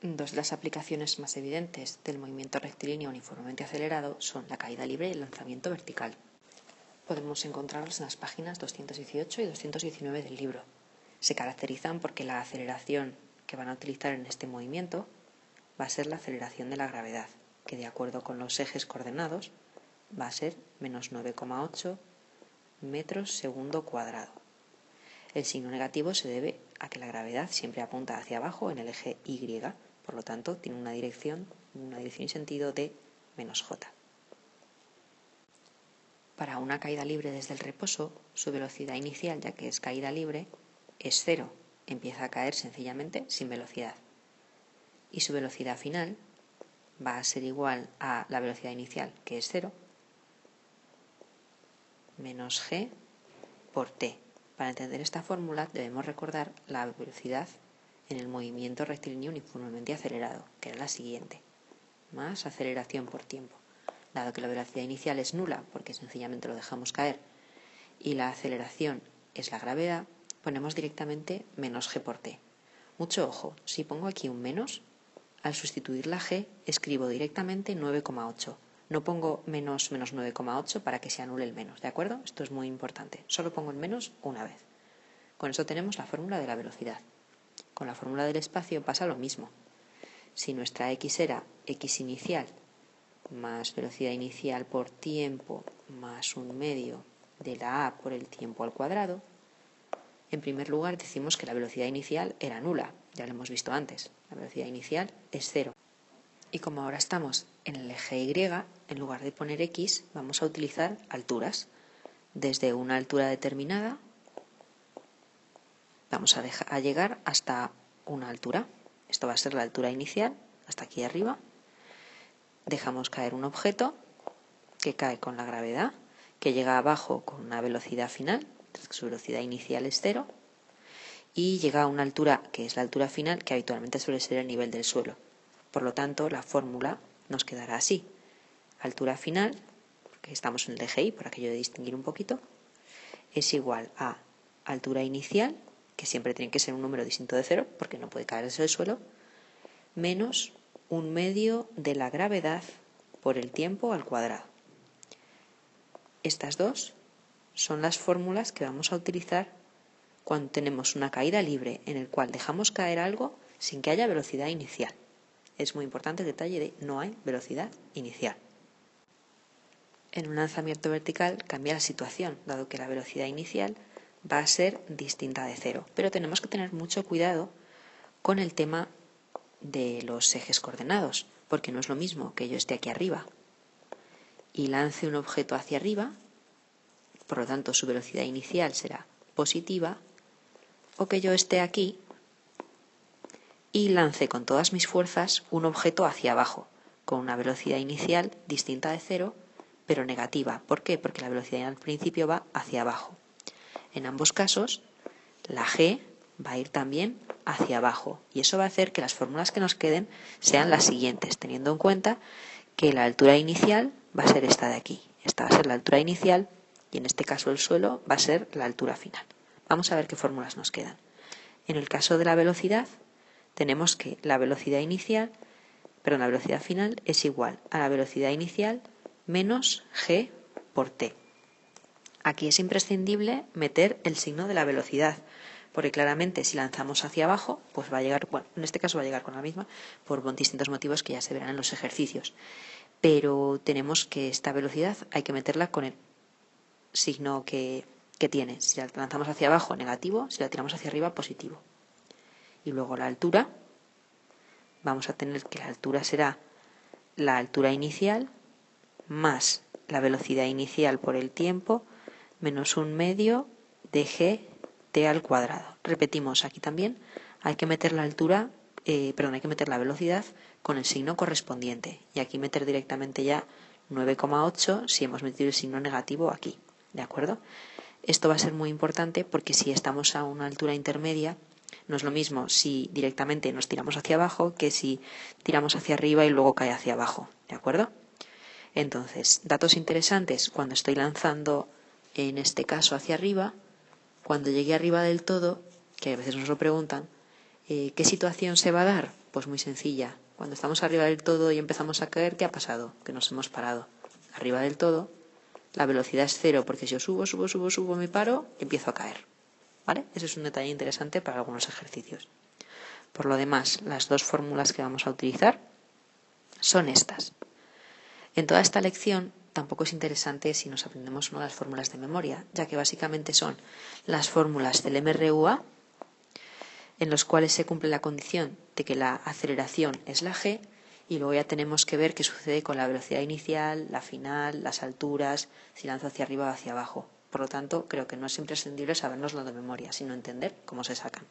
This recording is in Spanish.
Dos de las aplicaciones más evidentes del movimiento rectilíneo uniformemente acelerado son la caída libre y el lanzamiento vertical. Podemos encontrarlos en las páginas 218 y 219 del libro. Se caracterizan porque la aceleración que van a utilizar en este movimiento va a ser la aceleración de la gravedad, que de acuerdo con los ejes coordenados va a ser menos 9,8 metros segundo cuadrado. El signo negativo se debe a que la gravedad siempre apunta hacia abajo en el eje Y, por lo tanto tiene una dirección y sentido de menos j. Para una caída libre desde el reposo, su velocidad inicial, ya que es caída libre, es 0, empieza a caer sencillamente sin velocidad. Y su velocidad final va a ser igual a la velocidad inicial, que es 0, menos g por t. Para entender esta fórmula debemos recordar la velocidad en el movimiento rectilíneo uniformemente acelerado, que era la siguiente, más aceleración por tiempo. Dado que la velocidad inicial es nula, porque sencillamente lo dejamos caer, y la aceleración es la gravedad, ponemos directamente menos g por t. Mucho ojo, si pongo aquí un menos, al sustituir la g escribo directamente 9,8. No pongo menos 9,8 para que se anule el menos, ¿de acuerdo? Esto es muy importante. Solo pongo el menos una vez. Con eso tenemos la fórmula de la velocidad. Con la fórmula del espacio pasa lo mismo. Si nuestra x era x inicial más velocidad inicial por tiempo más un medio de la a por el tiempo al cuadrado, en primer lugar decimos que la velocidad inicial era nula, ya lo hemos visto antes. La velocidad inicial es 0. Y como ahora estamos en el eje Y, en lugar de poner x, vamos a utilizar alturas. Desde una altura determinada vamos a llegar hasta una altura. Esto va a ser la altura inicial, hasta aquí arriba. Dejamos caer un objeto que cae con la gravedad, que llega abajo con una velocidad final, su velocidad inicial es 0, y llega a una altura que es la altura final, que habitualmente suele ser el nivel del suelo. Por lo tanto, la fórmula nos quedará así. Altura final, porque estamos en el eje Y, por aquello de distinguir un poquito, es igual a altura inicial, que siempre tiene que ser un número distinto de 0, porque no puede caerse del suelo, menos un medio de la gravedad por el tiempo al cuadrado. Estas dos son las fórmulas que vamos a utilizar cuando tenemos una caída libre en el cual dejamos caer algo sin que haya velocidad inicial. Es muy importante el detalle de no hay velocidad inicial. En un lanzamiento vertical cambia la situación, dado que la velocidad inicial va a ser distinta de 0. Pero tenemos que tener mucho cuidado con el tema de los ejes coordenados, porque no es lo mismo que yo esté aquí arriba y lance un objeto hacia arriba, por lo tanto su velocidad inicial será positiva, o que yo esté aquí y lance con todas mis fuerzas un objeto hacia abajo, con una velocidad inicial distinta de 0, pero negativa. ¿Por qué? Porque la velocidad al principio va hacia abajo. En ambos casos, la g va a ir también hacia abajo, y eso va a hacer que las fórmulas que nos queden sean las siguientes, teniendo en cuenta que la altura inicial va a ser esta de aquí. Esta va a ser la altura inicial y en este caso el suelo va a ser la altura final. Vamos a ver qué fórmulas nos quedan. En el caso de la velocidad, tenemos que la velocidad final es igual a la velocidad inicial menos g por t. Aquí es imprescindible meter el signo de la velocidad, porque claramente si lanzamos hacia abajo, pues va a llegar, bueno, en este caso va a llegar con la misma, por distintos motivos que ya se verán en los ejercicios. Pero tenemos que esta velocidad hay que meterla con el signo que tiene. Si la lanzamos hacia abajo, negativo; si la tiramos hacia arriba, positivo. Y luego la altura, vamos a tener que la altura será la altura inicial más la velocidad inicial por el tiempo menos un medio de gt al cuadrado. Repetimos, aquí también hay que meter la hay que meter la velocidad con el signo correspondiente, y aquí meter directamente ya 9,8 si hemos metido el signo negativo aquí, ¿de acuerdo? Esto va a ser muy importante porque si estamos a una altura intermedia, no es lo mismo si directamente nos tiramos hacia abajo que si tiramos hacia arriba y luego cae hacia abajo, ¿de acuerdo? Entonces, datos interesantes: cuando estoy lanzando, en este caso hacia arriba, cuando llegue arriba del todo, que a veces nos lo preguntan, ¿Qué situación se va a dar? Pues muy sencilla. Cuando estamos arriba del todo y empezamos a caer, ¿qué ha pasado? Que nos hemos parado. Arriba del todo, la velocidad es cero, porque si yo subo, me paro, empiezo a caer. ¿Vale? Ese es un detalle interesante para algunos ejercicios. Por lo demás, las dos fórmulas que vamos a utilizar son estas. En toda esta lección tampoco es interesante si nos aprendemos las fórmulas de memoria, ya que básicamente son las fórmulas del MRUA, en los cuales se cumple la condición de que la aceleración es la g, y luego ya tenemos que ver qué sucede con la velocidad inicial, la final, las alturas, si lanzo hacia arriba o hacia abajo. Por lo tanto, creo que no es imprescindible sabernoslo de memoria, sino entender cómo se sacan.